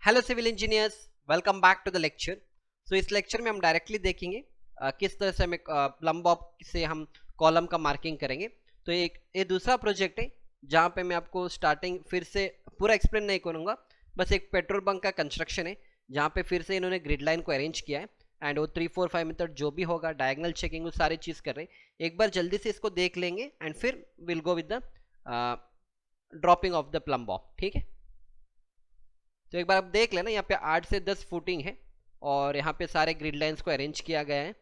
Hello civil engineers, welcome back to the lecture. इस lecture में हम डायरेक्टली देखेंगे किस तरह से हमें प्लम बॉब से हम कॉलम का मार्किंग करेंगे। तो ये दूसरा प्रोजेक्ट है जहाँ पे मैं आपको स्टार्टिंग फिर से पूरा एक्सप्लेन नहीं करूँगा, बस एक पेट्रोल बंक का कंस्ट्रक्शन है जहाँ पे फिर से इन्होंने ग्रिड लाइन को अरेंज किया है एंड वो 3-4-5 मेथड जो भी होगा, डायगोनल चेकिंग, वो सारी चीज़ कर रहे हैं। एक बार जल्दी से इसको देख लेंगे एंड फिर will go with the dropping of the plum Bob. ठीक है, तो एक बार आप देख लेना, यहाँ पे 8 से 10 फुटिंग है और यहाँ पे सारे ग्रिड लाइंस को अरेंज किया गया है।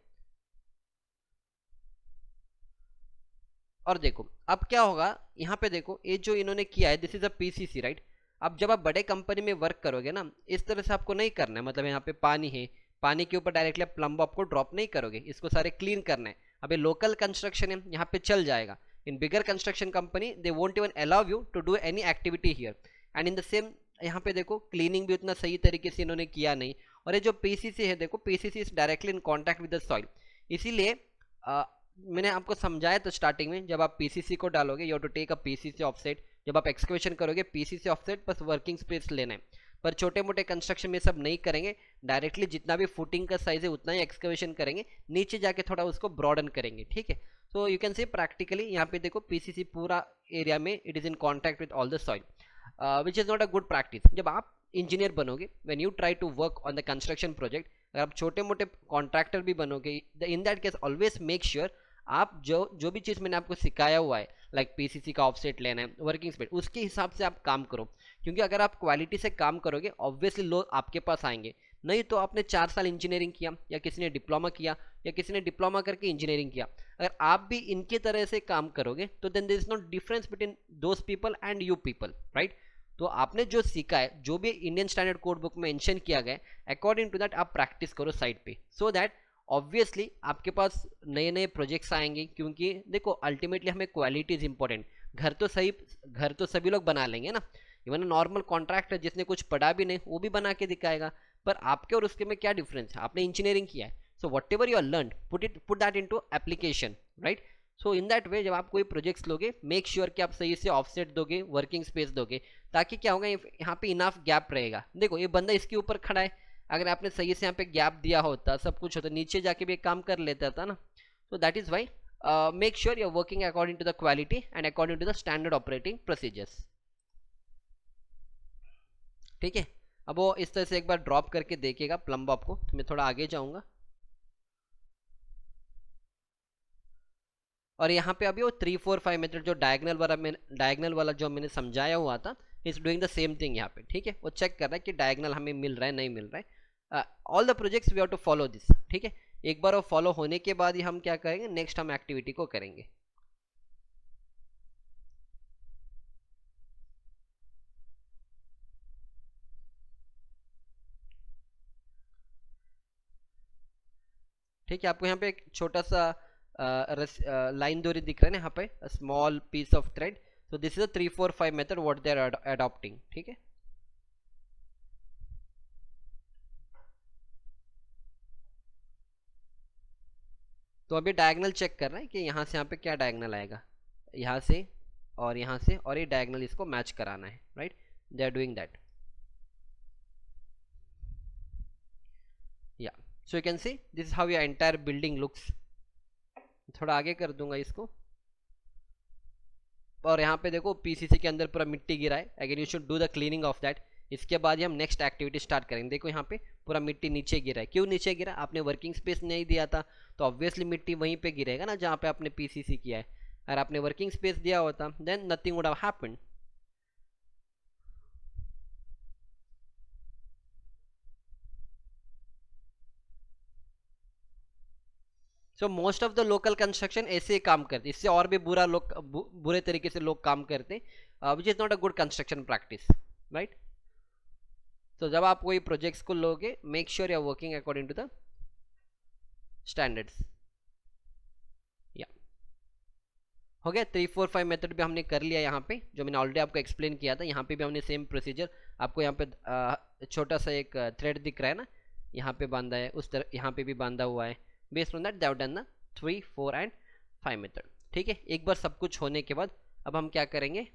और देखो अब क्या होगा, यहाँ पे देखो ये जो इन्होंने किया है, this is a PCC, right. अब जब आप बड़े कंपनी में वर्क करोगे ना, इस तरह से आपको नहीं करना है। मतलब यहाँ पे पानी है, पानी के ऊपर डायरेक्टली आप प्लम बॉब को ड्रॉप नहीं करोगे, इसको सारे क्लीन करना है। अभी लोकल कंस्ट्रक्शन है, यहाँ पे चल जाएगा। In bigger construction company they won't even allow you to do any activity here. And in the same यहाँ पे देखो क्लीनिंग भी उतना सही तरीके से इन्होंने किया नहीं। और ये जो पीसीसी है, देखो PCC is directly in contact with the soil. इसीलिए मैंने आपको समझाया तो स्टार्टिंग में, जब आप पीसीसी को डालोगे, you have to take a PCC offset. जब आप एक्सकवेशन करोगे, पीसीसी ऑफसेट बस वर्किंग स्पेस लेना है। पर छोटे मोटे कंस्ट्रक्शन में सब नहीं करेंगे, डायरेक्टली जितना भी फुटिंग का साइज है उतना ही एक्सकवेशन करेंगे, नीचे जाके थोड़ा उसको ब्रॉडन करेंगे। ठीक है, तो यू कैन से प्रैक्टिकली यहाँ पे देखो पीसीसी पूरा एरिया में it is in contact with all the soil, which is not a good practice. जब आप इंजीनियर बनोगे, when you try to work on the construction project, अगर आप छोटे मोटे कॉन्ट्रैक्टर भी बनोगे, in that case always make sure आप जो भी चीज़ मैंने आपको सिखाया हुआ है, लाइक पीसीसी का ऑफसेट लेना है, वर्किंग स्पेस, उसके हिसाब से आप काम करो। क्योंकि अगर आप क्वालिटी से काम करोगे, ऑब्वियसली लोग आपके पास आएंगे। नहीं तो आपने 4 साल इंजीनियरिंग किया, या किसी ने डिप्लोमा किया, या किसी ने डिप्लोमा करके इंजीनियरिंग किया, अगर आप भी इनके तरह से काम करोगे तो then there is no difference between those people and you people, right. तो आपने जो सीखा है, जो भी इंडियन स्टैंडर्ड कोड बुक में मेंशन किया गया है, अकॉर्डिंग टू दैट आप प्रैक्टिस करो साइड पे, सो दैट ऑब्वियसली आपके पास नए नए प्रोजेक्ट्स आएंगे। क्योंकि देखो अल्टीमेटली हमें क्वालिटी इज इंपॉर्टेंट। घर तो सभी लोग बना लेंगे ना, इवन नॉर्मल कॉन्ट्रैक्टर जिसने कुछ पढ़ा भी नहीं वो भी बना के दिखाएगा। पर आपके और उसके में क्या डिफरेंस है? आपने इंजीनियरिंग किया है, so whatever you are learn, put that into application, right. So in that way जब आप कोई प्रोजेक्ट्स लोगे, मेक श्योर कि आप सही से ऑफसेट दोगे, वर्किंग स्पेस दोगे, ताकि क्या होगा, यहाँ पे इनफ गैप रहेगा। देखो ये बंदा इसके ऊपर खड़ा है, अगर आपने सही से यहाँ पे गैप दिया होता, सब कुछ होता, नीचे जाके भी काम कर लेता था ना। तो that is why make sure you are working according to the quality and according to the standard operating procedures. ठीक है, अब वो इस तरह से एक बार ड्रॉप करके देखिएगा प्लम बॉब को। तो मैं थोड़ा आगे जाऊंगा और यहाँ पे अभी वो 3-4-5 मेथड जो डायगनल वाला जो मैंने समझाया हुआ था, is doing the same thing यहाँ पे। ठीक है, वो चेक कर रहा है कि डायगनल हमें मिल रहा है नहीं मिल रहा है। All the projects we have to follow this. ठीक है, एक बार वो फॉलो होने के बाद ही हम क्या करेंगे, नेक्स्ट हम एक्टिविटी को करेंगे। ठीक है, आपको यहाँ पे एक छोटा सा लाइन दूरी दिख रहा है ना, यहाँ पे small piece of thread. So this is a 3-4-5 method what they are adopting. ठीक है, तो अभी डायगनल चेक कर रहे हैं कि यहाँ से यहाँ पे क्या डायगनल आएगा, यहाँ से और यहाँ से, और ये डायगनल इसको मैच कराना है, right. They are doing that, या so you can see this is how your entire building looks. थोड़ा आगे कर दूंगा इसको, और यहाँ पे देखो पीसीसी के अंदर पूरा मिट्टी गिरा है। Again you should do the cleaning of that. इसके बाद ही हम नेक्स्ट एक्टिविटी स्टार्ट करेंगे। देखो यहाँ पे पूरा मिट्टी नीचे गिरा है। क्यों नीचे गिरा? आपने वर्किंग स्पेस नहीं दिया था, तो ऑब्वियसली मिट्टी वहीं पे गिरेगा ना जहाँ पे आपने पीसीसी किया है। अगर आपने वर्किंग स्पेस दिया होता then nothing would have happened. So most of the local construction ऐसे ही काम करते, इससे और भी बुरे तरीके से लोग काम करते, which is not a good construction practice, right. तो जब आप कोई प्रोजेक्ट्स को लोगे, make sure you are working according to the standards. या हो गया, 3-4-5 मेथड भी हमने कर लिया। यहाँ पे जो मैंने ऑलरेडी आपको एक्सप्लेन किया था, यहाँ पे भी हमने सेम प्रोसीजर, आपको यहाँ पे छोटा सा एक थ्रेड दिख रहा है ना, यहाँ पे बांधा है, उस तरह यहाँ पे भी बांधा हुआ है। Based on that they have done the 3-4-5 method. ठीक है, एक बार सब कुछ होने के बाद अब हम क्या करेंगे,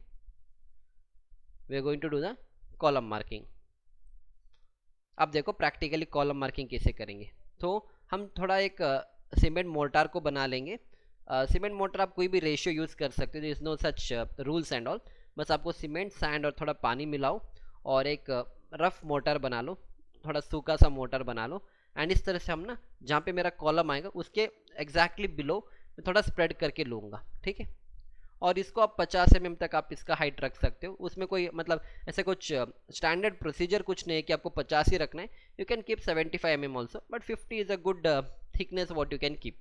we are going to do the column marking. अब देखो प्रैक्टिकली कॉलम मार्किंग कैसे करेंगे। तो हम थोड़ा एक सीमेंट मोर्टार को बना लेंगे। सीमेंट मोर्टार आप कोई भी रेशियो यूज़ कर सकते हो, is no such rules and all. बस आपको सीमेंट सैंड और थोड़ा पानी मिलाओ और एक रफ मोर्टार बना लो, थोड़ा सूखा सा मोर्टार बना लो। एंड इस तरह से हम ना जहाँ पे मेरा कॉलम आएगा उसके एग्जैक्टली बिलो थोड़ा स्प्रेड करके लूँगा, ठीक है। और इसको आप 50 mm तक आप इसका हाइट रख सकते हो, उसमें कोई मतलब ऐसे कुछ स्टैंडर्ड प्रोसीजर कुछ नहीं है कि आपको 50 ही रखना है। You can keep 75 mm also, but 50 is a good thickness what you can keep.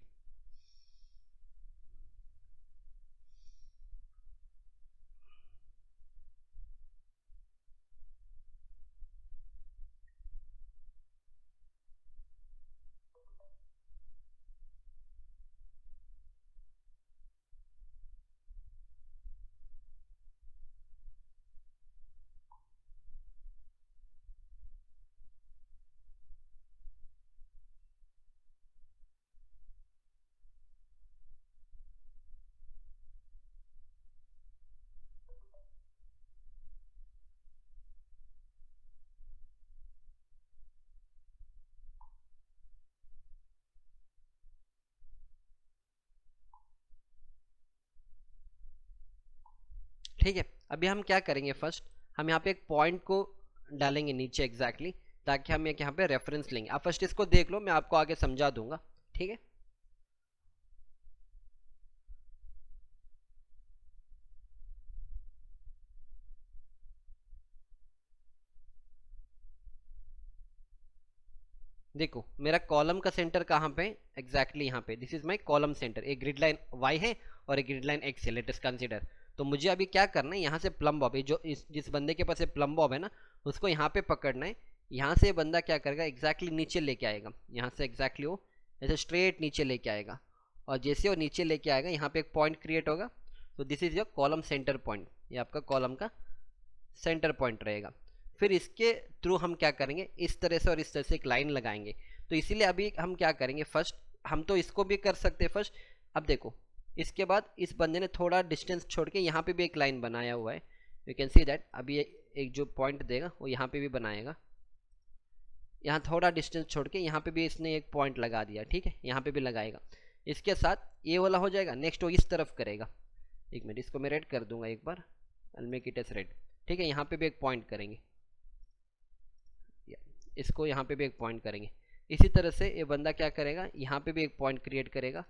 ठीक है, अभी हम क्या करेंगे, फर्स्ट हम यहाँ पे एक पॉइंट को डालेंगे नीचे एग्जैक्टली ताकि हम एक यहाँ पे रेफरेंस लेंगे। आप फर्स्ट इसको देख लो, मैं आपको आगे समझा दूंगा, ठीक है। देखो मेरा कॉलम का सेंटर कहाँ पे, एग्जैक्टली यहाँ पे, this is my column centre. एक ग्रिड लाइन वाई है और एक ग्रिड लाइन एक्स है, लेट अस कंसीडर। तो मुझे अभी क्या करना है, यहाँ से प्लम बॉब, जो जिस बंदे के पास प्लम बॉब है ना, उसको यहाँ पे पकड़ना है। यहाँ से बंदा क्या करेगा, एग्जैक्टली नीचे लेके आएगा, यहाँ से एग्जैक्टली वो ऐसे स्ट्रेट नीचे लेके आएगा। और जैसे वो नीचे लेके आएगा यहाँ पे एक पॉइंट क्रिएट होगा। तो this is your column centre point, ये आपका कॉलम का सेंटर पॉइंट रहेगा। फिर इसके थ्रू हम क्या करेंगे, इस तरह से और इस तरह से एक लाइन लगाएंगे। तो इसीलिए अभी हम क्या करेंगे, फर्स्ट हम तो इसको भी कर सकते हैं फर्स्ट। अब देखो इसके बाद इस बंदे ने थोड़ा डिस्टेंस छोड़ के यहाँ पे भी एक लाइन बनाया हुआ है, यू कैन सी दैट। अभी एक जो पॉइंट देगा वो यहाँ पे भी बनाएगा, यहाँ थोड़ा डिस्टेंस छोड़ के यहाँ पे भी इसने एक पॉइंट लगा दिया, ठीक है, यहाँ पे भी लगाएगा। इसके साथ ये वाला हो जाएगा, नेक्स्ट वो इस तरफ करेगा। एक मिनट, इसको मैं रेड कर दूंगा एक बार, I make it as red, ठीक है। यहाँ पे भी एक पॉइंट करेंगे, इसको यहाँ पे भी एक पॉइंट करेंगे। इसी तरह से ये बंदा क्या करेगा, यहाँ पे भी एक पॉइंट क्रिएट करेगा,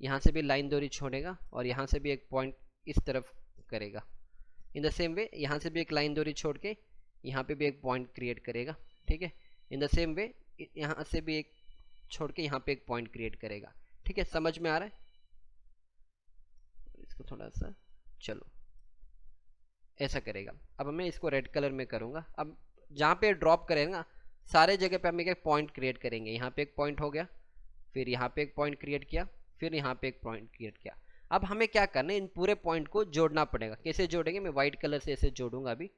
यहाँ से भी लाइन दोरी छोड़ेगा और यहाँ से भी एक पॉइंट इस तरफ करेगा। इन द सेम वे यहाँ से भी एक लाइन दोरी छोड़ के यहाँ पे भी एक पॉइंट क्रिएट करेगा, ठीक है। इन द सेम वे यहाँ से भी एक छोड़ के यहाँ पे एक पॉइंट क्रिएट करेगा, ठीक है। समझ में आ रहा है? इसको थोड़ा सा, चलो ऐसा करेगा। अब मैं इसको रेड कलर में करूँगा। अब जहाँ पे ड्रॉप करेगा सारे जगह पे हम एक पॉइंट क्रिएट करेंगे। यहाँ पे एक पॉइंट हो गया, फिर यहाँ पे एक पॉइंट क्रिएट किया, फिर यहाँ पे एक पॉइंट क्रिएट किया। अब हमें क्या करना है, इन पूरे पॉइंट को जोड़ना पड़ेगा। कैसे जोड़ेंगे, मैं व्हाइट कलर से ऐसे जोड़ूंगा अभी,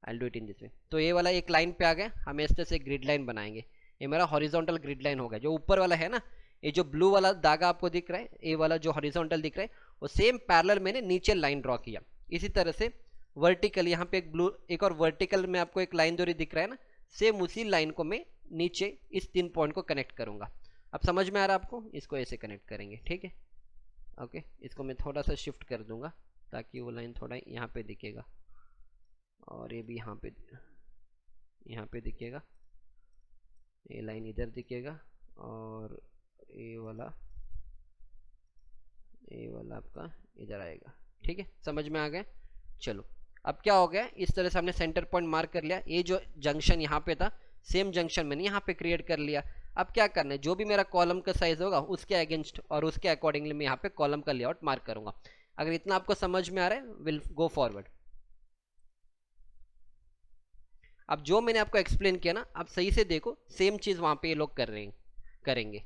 I do it in this वे। तो ये वाला एक लाइन पे आ गया, हम इस तरह से ग्रिड लाइन बनाएंगे। ये मेरा हॉरिजॉन्टल ग्रिड लाइन हो गया। जो ऊपर वाला है ना, ये जो ब्लू वाला धागा आपको दिख रहा है, ये वाला जो हॉरिजॉन्टल दिख रहा है, वो सेम पैरेलल मैंने नीचे लाइन ड्रॉ किया। इसी तरह से वर्टिकल यहाँ पे एक ब्लू, एक और वर्टिकल में आपको एक लाइन दोरी दिख रहा है ना, सेम उसी लाइन को मैं नीचे इस 3 पॉइंट को कनेक्ट करूंगा। अब समझ में आ रहा है आपको, इसको ऐसे कनेक्ट करेंगे, ठीक है। ओके, इसको मैं थोड़ा सा शिफ्ट कर दूंगा ताकि वो लाइन थोड़ा यहाँ पे दिखेगा और ये भी यहाँ पे दिखेगा, ये लाइन इधर दिखेगा और ये वाला आपका इधर आएगा, ठीक है। समझ में आ गया? चलो अब क्या हो गया, इस तरह से हमने सेंटर पॉइंट मार्क कर लिया। ये जो जंक्शन यहाँ पे था, सेम जंक्शन मैंने यहाँ पे क्रिएट कर लिया। अब क्या करना है, जो भी मेरा कॉलम का साइज होगा उसके अगेंस्ट और उसके अकॉर्डिंगली मैं यहाँ पे कॉलम का लेआउट मार्क करूंगा। अगर इतना आपको समझ में आ रहा है, विल गो फॉरवर्ड। अब जो मैंने आपको एक्सप्लेन किया ना, आप सही से देखो, सेम चीज वहां पे ये लोग कर रहे हैं, करेंगे।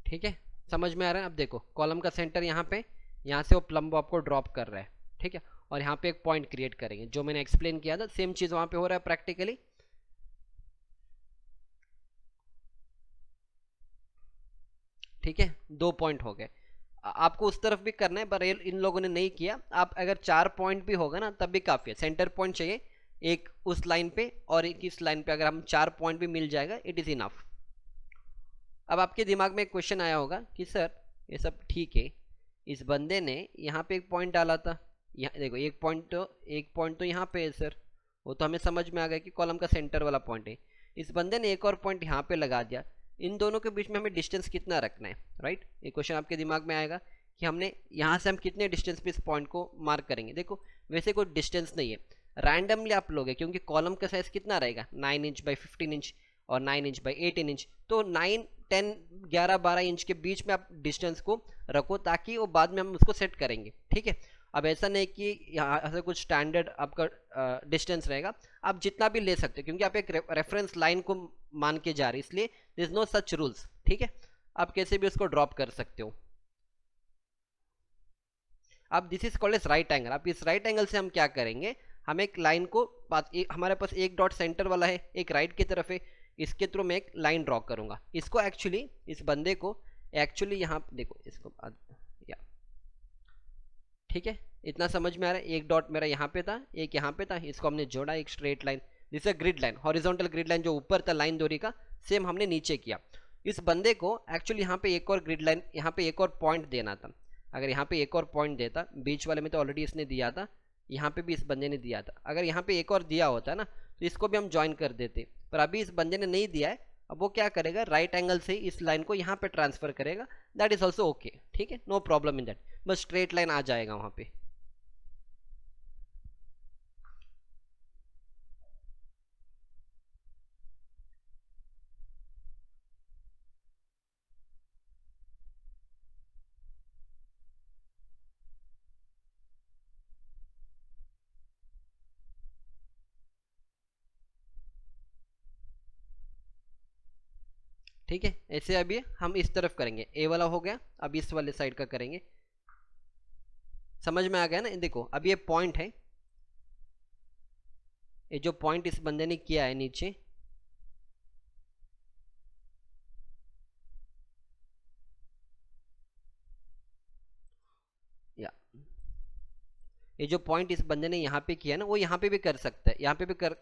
ठीक है, समझ में आ रहा है? अब देखो कॉलम का सेंटर यहाँ पे, यहाँ से वो प्लम्ब आपको ड्रॉप कर रहा है, ठीक है, और यहाँ पे एक पॉइंट क्रिएट करेंगे, जो मैंने एक्सप्लेन किया था सेम चीज़ वहाँ पे हो रहा है प्रैक्टिकली। ठीक है, 2 पॉइंट हो गए। आपको उस तरफ भी करना है पर इन लोगों ने नहीं किया। आप अगर 4 पॉइंट भी होगा ना तब भी काफ़ी है, सेंटर पॉइंट चाहिए एक उस लाइन पे और एक इस लाइन पे, अगर हम 4 पॉइंट भी मिल जाएगा इट इज़ इनफ। अब आपके दिमाग में एक क्वेश्चन आया होगा कि सर ये सब ठीक है, इस बंदे ने यहाँ पे एक पॉइंट डाला था, यहाँ देखो एक पॉइंट तो यहाँ पे है सर, वो तो हमें समझ में आ गया कि कॉलम का सेंटर वाला पॉइंट है। इस बंदे ने एक और पॉइंट यहाँ पे लगा दिया, इन दोनों के बीच में हमें डिस्टेंस कितना रखना है, राइट? ये क्वेश्चन आपके दिमाग में आएगा कि हमने यहाँ से हम कितने डिस्टेंस पे इस पॉइंट को मार्क करेंगे। देखो वैसे कोई डिस्टेंस नहीं है, रैंडमली आप लोगे, क्योंकि कॉलम का साइज कितना रहेगा 9 इंच बाई 15 इंच और 9 इंच बाई 18 इंच, तो 9, 10, 11, 12 इंच के बीच में आप डिस्टेंस को रखो ताकि वो बाद में हम उसको सेट करेंगे। ठीक है, अब ऐसा नहीं कि यहाँ से कुछ स्टैंडर्ड आपका डिस्टेंस रहेगा, आप जितना भी ले सकते हो, क्योंकि आप एक रेफरेंस लाइन को मान के जा रहे हैं, इसलिए there is no such rules. ठीक है, आप कैसे भी उसको ड्रॉप कर सकते हो। अब this is called as right angle. अब इस राइट एंगल से हम क्या करेंगे, हम एक लाइन को हमारे पास एक डॉट सेंटर वाला है, एक राइट की तरफ है, इसके थ्रू मैं एक लाइन ड्रॉ करूंगा। इसको एक्चुअली इस बंदे को एक्चुअली यहाँ देखो इसको या ठीक है, इतना समझ में आ रहा है? एक डॉट मेरा यहाँ पे था, एक यहाँ पे था, इसको हमने जोड़ा एक straight line, this a grid line, horizontal grid line जो ऊपर था लाइन दूरी का, सेम हमने नीचे किया। इस बंदे को एक्चुअली यहाँ पे एक और ग्रिड लाइन, यहाँ पे एक और पॉइंट देना था। अगर यहाँ पे एक और पॉइंट देता, बीच वाले में तो ऑलरेडी इसने दिया था, यहाँ पे भी इस बंदे ने दिया था, अगर यहाँ पे एक और दिया होता ना तो इसको भी हम ज्वाइन कर देते, पर अभी इस बंदे ने नहीं दिया है। अब वो क्या करेगा, राइट एंगल से इस लाइन को यहाँ पे ट्रांसफर करेगा, दैट इज ऑल्सो ओके। ठीक है, नो प्रॉब्लम इन दैट, बस स्ट्रेट लाइन आ जाएगा वहाँ पे। ठीक है, ऐसे अभी हम इस तरफ करेंगे, ए वाला हो गया, अब इस वाले साइड का करेंगे। समझ में आ गया ना? देखो अब ये पॉइंट है, ये जो पॉइंट इस बंदे ने किया है नीचे, या ये जो पॉइंट इस बंदे ने यहाँ पे किया है ना, वो यहाँ पे भी कर सकता है, यहाँ पे भी कर,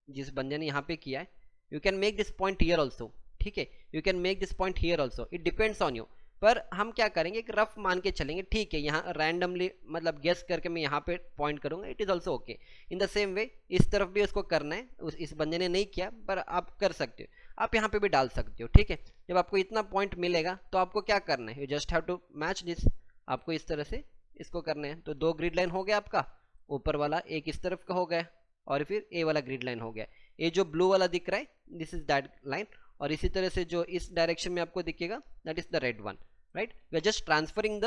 जिस बंदे ने यहाँ पे किया है, you can make this point here also. ठीक है, you can make this point here also, it depends on you. पर हम क्या करेंगे, एक रफ मान के चलेंगे, ठीक है, यहाँ रैंडमली मतलब गेस करके मैं यहाँ पे पॉइंट करूंगा, it is also okay. In the same way इस तरफ भी उसको करना है, इस बंदे ने नहीं किया पर आप कर सकते हो, आप यहाँ पे भी डाल सकते हो। ठीक है, जब आपको इतना पॉइंट मिलेगा तो आपको क्या करना है, you just have to match this, आपको इस तरह से इसको करना है। तो 2 ग्रिड लाइन हो गया आपका, ऊपर वाला एक इस तरफ का हो गया और फिर ए वाला ग्रिड लाइन हो गया। ये जो ब्लू वाला दिख रहा है दिस इज दैट लाइन, और इसी तरह से जो इस डायरेक्शन में आपको दिखेगा that is the red one, right? We are just transferring the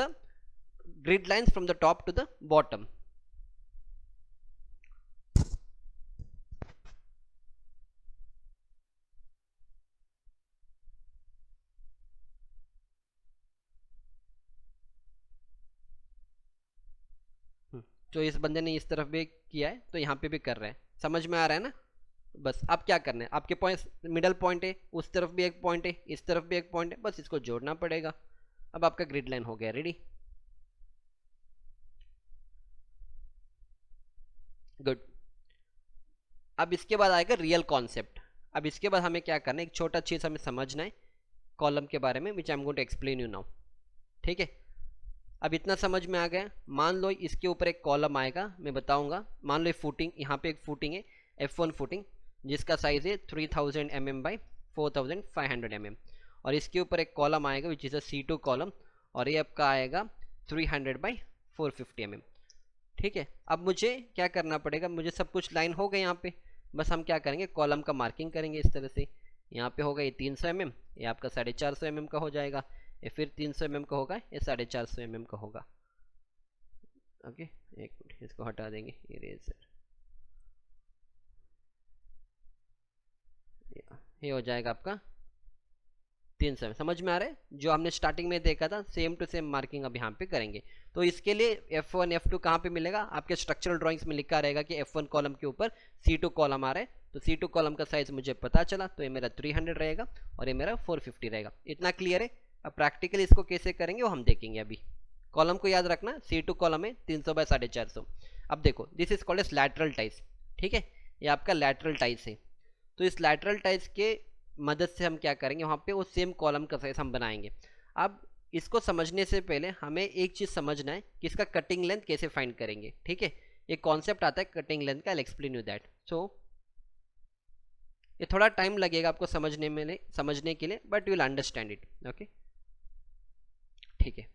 grid lines from the top to the bottom. तो इस बंदे ने इस तरफ भी किया है तो यहाँ पे भी कर रहे हैं, समझ में आ रहा है ना? बस अब क्या करना है, आपके पॉइंट मिडल पॉइंट है, उस तरफ भी एक पॉइंट है, इस तरफ भी एक पॉइंट है, बस इसको जोड़ना पड़ेगा। अब आपका ग्रिड लाइन हो गया रेडी। गुड। अब इसके बाद आएगा रियल कॉन्सेप्ट। अब इसके बाद हमें क्या करना है, एक छोटा चीज हमें समझना है कॉलम के बारे में, which I am going to explain you now. ठीक है, अब इतना समझ में आ गया। मान लो इसके ऊपर एक कॉलम आएगा, मैं बताऊंगा। मान लो फुटिंग, यहाँ पे एक फुटिंग है F1 फुटिंग, जिसका साइज है 3000 mm बाई 4500 mm, और इसके ऊपर एक कॉलम आएगा which is a C2 column, और ये आपका आएगा 300 बाई 450 mm। ठीक है, अब मुझे क्या करना पड़ेगा, मुझे सब कुछ लाइन हो गए यहाँ पे, बस हम क्या करेंगे, कॉलम का मार्किंग करेंगे इस तरह से। यहाँ पे होगा ये 300 mm, ये आपका 450 mm का हो जाएगा, ये फिर 300 mm का होगा, ये 450 mm का होगा। ओके, एक मिनट इसको हटा देंगे इरेजर, ये हो जाएगा आपका 300 समझ में आ रहा है? जो हमने स्टार्टिंग में देखा था सेम टू सेम मार्किंग अब यहाँ पे करेंगे। तो इसके लिए F1 F2 कहाँ पे मिलेगा? आपके स्ट्रक्चरल ड्राइंग्स में लिखा रहेगा कि F1 कॉलम के ऊपर C2 कॉलम आ रहा है, तो C2 कॉलम का साइज मुझे पता चला, तो ये मेरा 300 रहेगा और ये मेरा 450 रहेगा। इतना क्लियर है? अब प्रैक्टिकली इसको कैसे करेंगे वो हम देखेंगे। अभी कॉलम को याद रखना, C2 कॉलम है 300 बाय 450। अब देखो this is called as lateral ties, ठीक है, ये आपका लैटरल टाइज है। तो इस लैटरल टाइज के मदद से हम क्या करेंगे, वहाँ पे वो सेम कॉलम का साइज हम बनाएंगे। अब इसको समझने से पहले हमें एक चीज़ समझना है कि इसका कटिंग लेंथ कैसे फाइंड करेंगे, ठीक है। एक कॉन्सेप्ट आता है कटिंग लेंथ का, आई एक्सप्लेन यू दैट। सो ये थोड़ा टाइम लगेगा आपको समझने के लिए, but you will understand it, okay, ठीक है।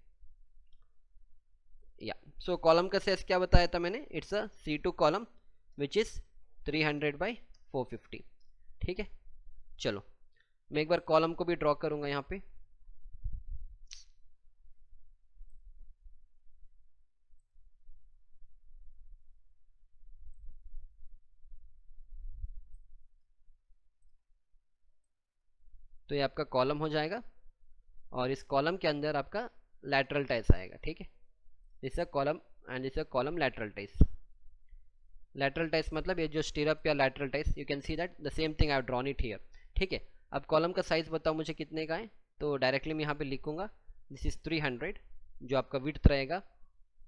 या सो कॉलम का साइज क्या बताया था मैंने? It's a C2 column which is 300 by 450, ठीक है। चलो मैं एक बार कॉलम को भी ड्रॉ करूंगा यहाँ पे। तो ये आपका कॉलम हो जाएगा और इस कॉलम के अंदर आपका लैटरल टाइस आएगा, ठीक है। This a column and this a column lateral ties. Lateral ties मतलब ये जो स्टीरअप या lateral ties, you can see that the same thing I have drawn it here, ठीक है। अब कॉलम का साइज बताओ मुझे कितने का है, तो डायरेक्टली मैं यहाँ पे लिखूंगा दिस इज 300, जो आपका विड्थ रहेगा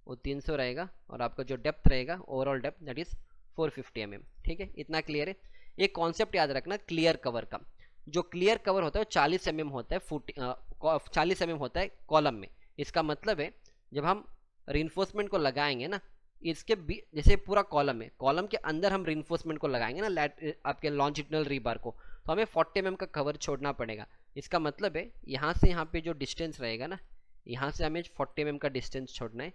वो 300 रहेगा और आपका जो डेप्थ रहेगा overall depth that is 450 mm, ठीक है। इतना क्लियर है? एक कॉन्सेप्ट याद रखना क्लियर कवर का। जो क्लियर कवर होता है वो 40 mm होता है, 40 mm होता है कॉलम में। इसका मतलब है जब हम रिइंफोर्समेंट को लगाएंगे ना, इसके जैसे पूरा कॉलम है, कॉलम के अंदर हम रिइंफोर्समेंट को लगाएंगे ना आपके लॉन्जिट्यूडनल रीबार को, तो हमें 40 mm का कवर छोड़ना पड़ेगा। इसका मतलब है यहाँ से यहाँ पे जो डिस्टेंस रहेगा ना, यहाँ से हमें 40 mm का डिस्टेंस छोड़ना है,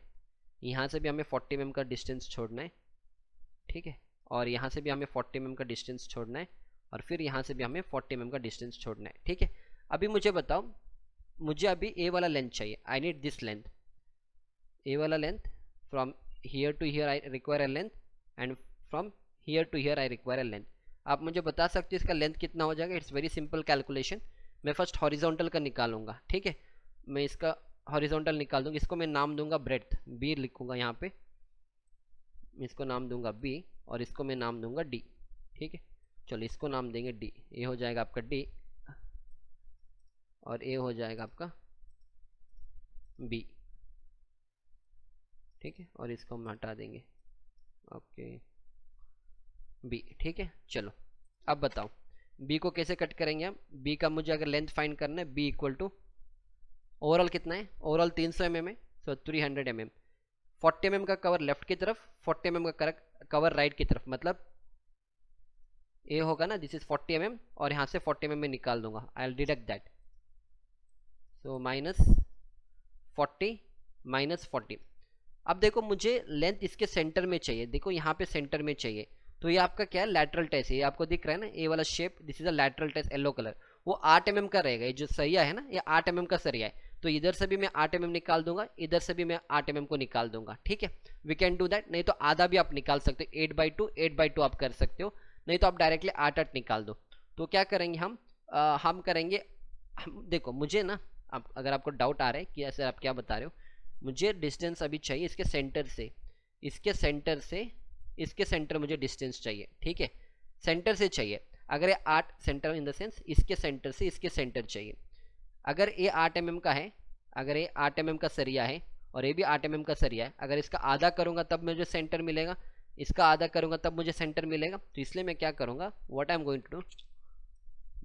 यहाँ से भी हमें 40 mm का डिस्टेंस छोड़ना है, ठीक है, और यहाँ से भी हमें 40 mm का डिस्टेंस छोड़ना है, और फिर यहाँ से भी हमें 40 mm का डिस्टेंस छोड़ना है, ठीक है। अभी मुझे बताओ, मुझे अभी ए वाला लेंथ चाहिए, I need this length, A वाला length from here to here I require a length and from here to here I require a length. आप मुझे बता सकते हो इसका लेंथ कितना हो जाएगा? It's very simple calculation. मैं फर्स्ट हॉरिजॉन्टल का निकालूंगा, ठीक है, मैं इसका हॉरिजॉन्टल निकाल दूंगा, इसको मैं नाम दूंगा ब्रेड्थ, बी लिखूंगा यहाँ पे, इसको नाम दूंगा बी और इसको मैं नाम दूंगा डी, ठीक है। चलो इसको नाम देंगे डी, ये हो जाएगा आपका डी और ये हो जाएगा आपका बी, ठीक है, और इसको हम हटा देंगे, ओके बी, ठीक है। चलो अब बताओ बी को कैसे कट करेंगे हम? बी का मुझे अगर लेंथ फाइंड करना है, बी इक्वल टू ओवरऑल कितना है? ओवरऑल 300 mm है, सो 300 mm, 40 mm का कवर लेफ्ट की तरफ, 40 mm का कवर राइट की तरफ, मतलब ये होगा ना, दिस इज 40 mm और यहाँ से 40 mm में निकाल दूंगा, आई विल डिडक्ट दैट, सो -40 -40। अब देखो मुझे लेंथ इसके सेंटर में चाहिए, देखो यहाँ पे सेंटर में चाहिए, तो ये आपका क्या है? लैटरल टेस है, ये आपको दिख रहा है ना, ये वाला shape, this is a lateral ties, yellow colour, वो 8 mm का रहेगा। ये जो सरिया है ना, ये 8 mm का सरिया है, तो इधर से भी मैं 8 mm निकाल दूंगा, इधर से भी मैं 8 mm को निकाल दूंगा, ठीक है। वी कैन डू दैट, नहीं तो आधा भी आप निकाल सकते हो, 8/2 आप कर सकते हो, नहीं तो आप डायरेक्टली 8 निकाल दो। तो क्या करेंगे हम करेंगे, देखो मुझे ना, अगर आपको डाउट आ रहा है कि ऐसे आप क्या बता रहे हो, मुझे डिस्टेंस अभी चाहिए इसके सेंटर से, इसके सेंटर से इसके सेंटर मुझे डिस्टेंस चाहिए, ठीक है, सेंटर से चाहिए। अगर ये 8 सेंटर इन द सेंस इसके सेंटर से इसके सेंटर चाहिए, अगर ये 8 mm का है, अगर ये 8 mm का सरिया है और ये भी 8 mm का सरिया है, अगर इसका आधा करूंगा तब मुझे सेंटर मिलेगा, इसका आधा करूंगा तब मुझे सेंटर मिलेगा, तो इसलिए मैं क्या करूंगा, what I am going to do,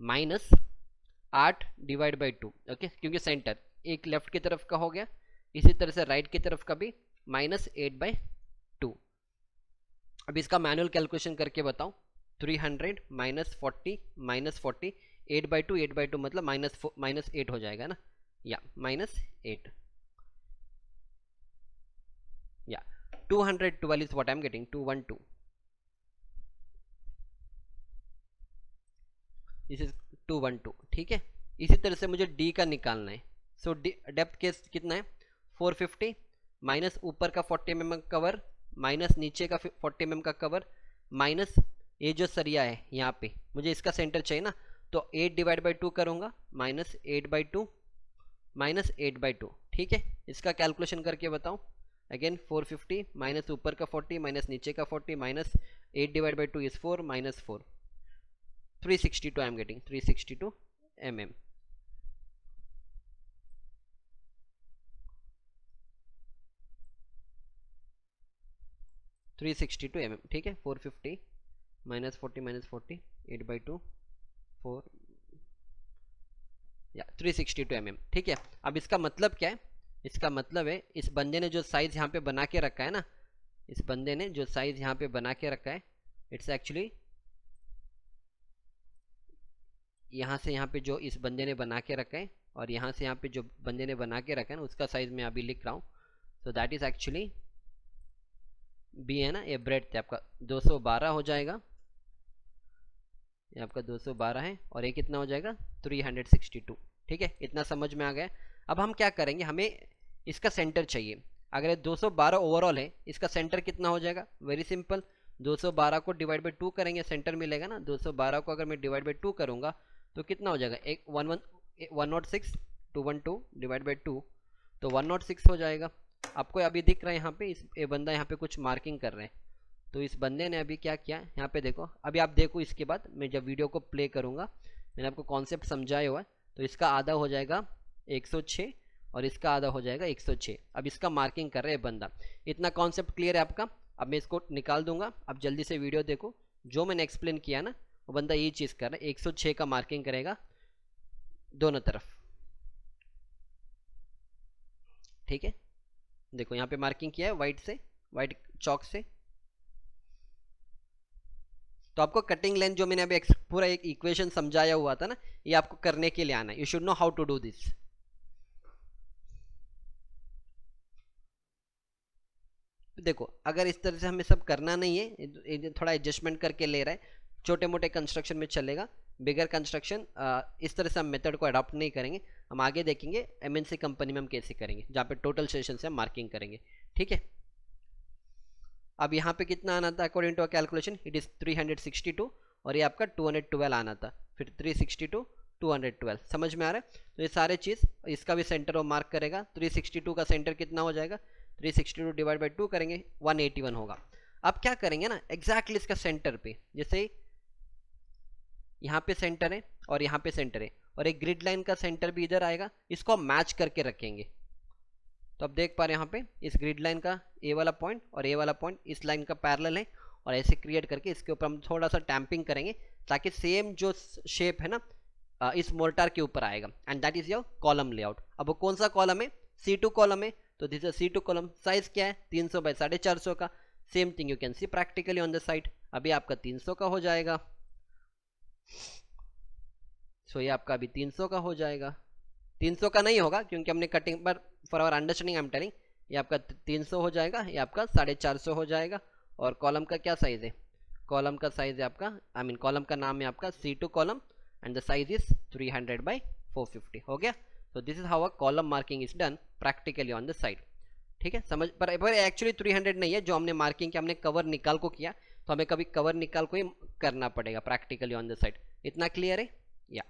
-8/2, okay, क्योंकि सेंटर एक लेफ्ट की तरफ का हो गया, इसी तरह से राइट की तरफ का भी -8/2। अब इसका मैनुअल कैलकुलेशन करके बताओ, 300 -40 -40, 8/2 मतलब -8 हो जाएगा ना, या -8, या 212 is what I am getting, 212, this is 212, ठीक है। इसी तरह से मुझे डी का निकालना है, सो डेप्थ केस कितना है, 450 माइनस ऊपर का 40 mm कवर माइनस नीचे का 40 mm का कवर माइनस ये जो सरिया है यहाँ पे, मुझे इसका सेंटर चाहिए ना, तो 8/2 करूँगा, -8/2 -8/2, ठीक है। इसका कैलकुलेशन करके बताओ। अगेन 450 माइनस ऊपर का 40 माइनस नीचे का 40 minus 8/2 is 4 minus 4, 362 I am getting 362 mm। 362 mm, ठीक है। 450 माइनस 40 माइनस 40 8/2 4 या 362 mm, ठीक है। अब इसका मतलब क्या है? इसका मतलब है इस बंदे ने जो साइज यहाँ पे बना के रखा है ना, इस बंदे ने जो साइज यहाँ पे बना के रखा है, इट्स एक्चुअली यहाँ से यहाँ पे जो इस बंदे ने बना के रखा है और यहाँ से यहाँ पे जो बंदे ने बना के रखा है ना, उसका साइज मैं अभी लिख रहा हूँ। So that is actually B है ना, ये ब्रेड आपका 212 हो जाएगा, ये आपका 212 है और ये कितना हो जाएगा 362, ठीक है। इतना समझ में आ गया। अब हम क्या करेंगे, हमें इसका सेंटर चाहिए। अगर ये 212 ओवरऑल है, इसका सेंटर कितना हो जाएगा? वेरी सिंपल, 212 को डिवाइड बाई 2 करेंगे, सेंटर मिलेगा ना। 212 को अगर मैं डिवाइड बाई 2 करूंगा तो कितना हो जाएगा? 106 212 डिवाइड बाई 2, तो 106 हो जाएगा। आपको अभी दिख रहा है यहाँ पे ये बंदा यहाँ पे कुछ मार्किंग कर रहे हैं। तो इस बंदे ने अभी क्या किया, यहाँ पे देखो, अभी आप देखो इसके बाद मैं जब वीडियो को प्ले करूँगा, मैंने आपको कॉन्सेप्ट समझाया हुआ है। तो इसका आधा हो जाएगा 106 और इसका आधा हो जाएगा 106। अब इसका मार्किंग कर रहे हैं बंदा। इतना कॉन्सेप्ट क्लियर है आपका? अब मैं इसको निकाल दूंगा, अब जल्दी से वीडियो देखो। जो मैंने एक्सप्लेन किया ना, वो बंदा यही चीज़ कर रहा है, 106 का मार्किंग करेगा दोनों तरफ, ठीक है। देखो यहाँ पे मार्किंग किया है वाइट से, वाइट चौक से। तो आपको कटिंग लेंथ जो मैंने अभी पूरा एक इक्वेशन समझाया हुआ था ना, ये आपको करने के लिए आना है। You should know how to do this. देखो अगर इस तरह से हमें सब करना नहीं है, ये थोड़ा एडजस्टमेंट करके ले रहा है, छोटे मोटे कंस्ट्रक्शन में चलेगा, बिगर कंस्ट्रक्शन इस तरह से हम मेथड को अडॉप्ट नहीं करेंगे। हम आगे देखेंगे एमएनसी कंपनी में हम कैसे करेंगे, जहाँ पे टोटल सेशन से हम मार्किंग करेंगे, ठीक है। अब यहाँ पे कितना आना था according to calculation? It is 362 और ये आपका 212 आना था, फिर 362 212, समझ में आ रहा है? तो ये सारे चीज़, इसका भी सेंटर वो मार्क करेगा। 362 का सेंटर कितना हो जाएगा? 362 डिवाइड बाई 2 करेंगे, 181 होगा। अब क्या करेंगे ना, एग्जैक्टली इसका सेंटर पे, जैसे यहाँ पे सेंटर है और यहाँ पे सेंटर है और एक ग्रिड लाइन का सेंटर भी इधर आएगा, इसको हम मैच करके रखेंगे। तो अब देख पा रहे हैं यहाँ पे इस ग्रिड लाइन का ए वाला पॉइंट और ए वाला पॉइंट इस लाइन का पैरेलल है, और ऐसे क्रिएट करके इसके ऊपर हम थोड़ा सा टैंपिंग करेंगे ताकि सेम जो शेप है ना इस मोर्टार के ऊपर आएगा, and that is your column layout. अब वो कौन सा कॉलम है? C2 कॉलम है, तो this is C2 column. Size क्या है? 300 बाई 450 का। Same thing you can C practically on the side. अभी आपका 300 का हो जाएगा, सो ये आपका अभी 300 का हो जाएगा। 300 का नहीं होगा क्योंकि हमने कटिंग पर, for our understanding I am telling, ये आपका 300 हो जाएगा, ये आपका 450 हो जाएगा। और कॉलम का क्या साइज है? कॉलम का साइज है आपका, आई मीन कॉलम का नाम है आपका C2 column, and the size is 300 by 450 हो गया। तो this is how a column marking is done practically on the side, ठीक है। समझ पर एक्चुअली 300 नहीं है जो हमने मार्किंग किया, हमने कवर निकाल को किया, तो हमें कभी कवर निकाल को ही करना पड़ेगा प्रैक्टिकली ऑन द साइड। इतना क्लियर है? या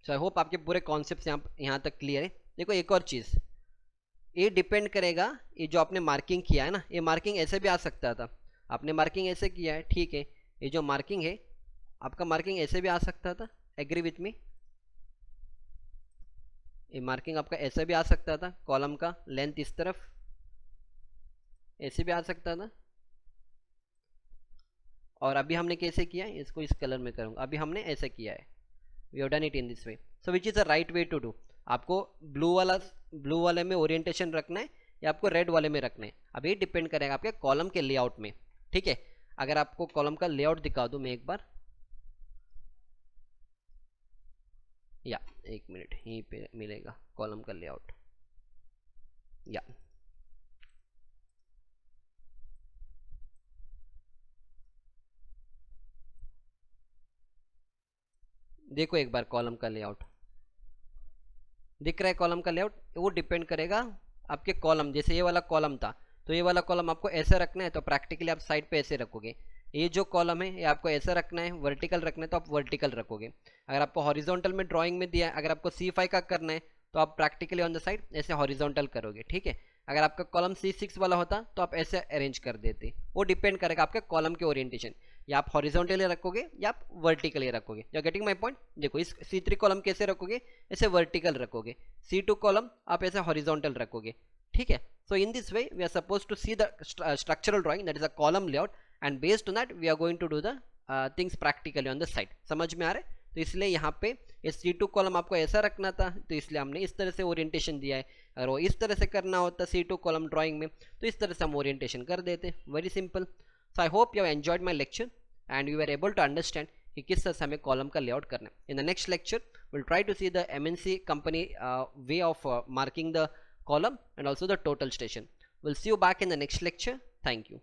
सो आई होप आपके पूरे कॉन्सेप्ट यहाँ तक क्लियर है। देखो एक और चीज़, ये डिपेंड करेगा, ये जो आपने मार्किंग किया है ना, ये मार्किंग ऐसे भी आ सकता था। आपने मार्किंग ऐसे किया है, ठीक है। ये जो मार्किंग है आपका, मार्किंग ऐसे भी आ सकता था, एग्री विथ मी? ये मार्किंग आपका ऐसे भी आ सकता था, कॉलम का लेंथ इस तरफ ऐसे भी आ सकता था। और अभी हमने कैसे किया है, इसको इस कलर में करूँगा, अभी हमने ऐसे किया है, we have done it in this way. So which is the right way to do? आपको ब्लू वाले में ओरिएंटेशन रखना है या आपको रेड वाले में रखना है? अब ये डिपेंड करेगा आपके कॉलम के लेआउट में, ठीक है। अगर आपको कॉलम का लेआउट दिखा दूं मैं एक बार, या एक मिनट, यहीं पे मिलेगा कॉलम का लेआउट। या देखो एक बार कॉलम का लेआउट दिख रहा है? कॉलम का लेआउट वो डिपेंड करेगा आपके कॉलम, जैसे ये वाला कॉलम था तो ये वाला कॉलम आपको ऐसे रखना है तो प्रैक्टिकली आप साइड पे ऐसे रखोगे। ये जो कॉलम है ये आपको ऐसा रखना है, वर्टिकल रखना है तो आप वर्टिकल रखोगे। अगर आपको हॉरिजॉन्टल में ड्राइंग में दिया है, अगर आपको C5 का करना है तो आप प्रैक्टिकली ऑन द साइड ऐसे हॉरिजॉन्टल करोगे, ठीक है। अगर आपका कॉलम C6 वाला होता तो आप ऐसे अरेंज कर देते। वो डिपेंड करेगा आपके कॉलम के ओरिएंटेशन, या आप हॉरिजॉन्टली रखोगे या आप वर्टिकली रखोगे। You are getting my point. देखो इस C3 कॉलम कैसे रखोगे, ऐसे वर्टिकल रखोगे। C2 कॉलम आप ऐसे हॉरिजॉन्टल रखोगे, ठीक है। So in this way we are supposed to see the structural drawing, that is a column layout, and based on that we are going to do the things practically on the site। समझ में आ रहा है। तो इसलिए यहाँ पे ये C2 column आपको ऐसा रखना था तो इसलिए हमने इस तरह से ओरिएंटेशन दिया है। अगर वो इस तरह से करना होता C2 कॉलम ड्राइंग में तो इस तरह से हम ओरिएंटेशन कर देते। Very simple. So I hope you have enjoyed my lecture and you are able to understand कि किस तरह से हमें कॉलम का लेआउट करना है। In the next lecture will try to see the MNC company way of marking the column and also the total station। We'll see you back in the next lecture. Thank you.